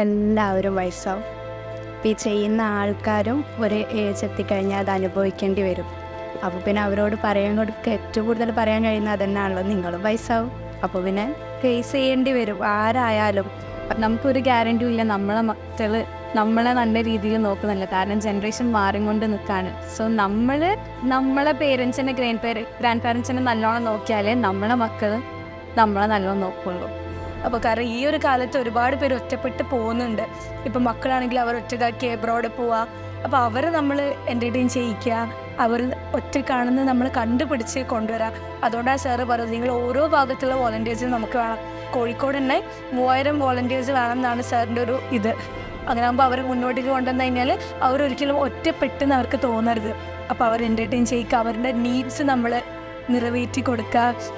എല്ലാവരും വയസ്സാവും. അപ്പോൾ ഈ ചെയ്യുന്ന ആൾക്കാരും ഒരു ഏജ് എത്തിക്കഴിഞ്ഞാൽ അത് അനുഭവിക്കേണ്ടി വരും. അപ്പോൾ പിന്നെ അവരോട് പറയാൻ കൊടുക്കുക ഏറ്റവും കൂടുതൽ പറയാൻ കഴിയുന്നത് അതന്നെയാണല്ലോ, നിങ്ങളും വയസ്സാവും. അപ്പോൾ പിന്നെ ഫേസ് ചെയ്യേണ്ടി വരും ആരായാലും. നമുക്കൊരു ഗ്യാരണ്ടിയും ഇല്ല നമ്മളെ മക്കൾ നമ്മളെ നല്ല രീതിയിൽ നോക്കുന്നില്ല, കാരണം ജനറേഷൻ മാറിക്കൊണ്ട് നിൽക്കുകയാണ്. സോ നമ്മളെ പേരൻസിനെ ഗ്രാൻഡ് പാരൻസിനെ നല്ലോണം നോക്കിയാലേ നമ്മളെ മക്കൾ നമ്മളെ നല്ലോണം നോക്കുള്ളൂ. അപ്പോൾ കാരണം ഈ ഒരു കാലത്ത് ഒരുപാട് പേര് ഒറ്റപ്പെട്ട് പോകുന്നുണ്ട്. ഇപ്പം മക്കളാണെങ്കിൽ അവർ ഒറ്റക്കാക്കി എബ്രോഡ് പോവുക. അപ്പോൾ അവരെ നമ്മൾ എൻ്റർടൈൻ ചെയ്യിക്കുക, അവർ ഒറ്റക്കാണെന്ന് നമ്മൾ കണ്ടുപിടിച്ച് കൊണ്ടുവരാം. അതുകൊണ്ടാണ് സാറ് പറയുന്നത് നിങ്ങൾ ഓരോ ഭാഗത്തുള്ള വോളണ്ടിയേഴ്സ് നമുക്ക് വേണം. കോഴിക്കോട് തന്നെ 3000 വോളണ്ടിയേഴ്സ് വേണമെന്നാണ് സാറിൻ്റെ ഒരു ഇത്. അങ്ങനെ ആകുമ്പോൾ അവർ മുന്നോട്ടേക്ക് കൊണ്ടുവന്നു കഴിഞ്ഞാൽ അവരൊരിക്കലും ഒറ്റപ്പെട്ടെന്ന് അവർക്ക് തോന്നരുത്. അപ്പോൾ അവർ എൻ്റർടൈൻ ചെയ്യിക്കുക, അവരുടെ നീഡ്സ് നമ്മൾ നിറവേറ്റി കൊടുക്കുക.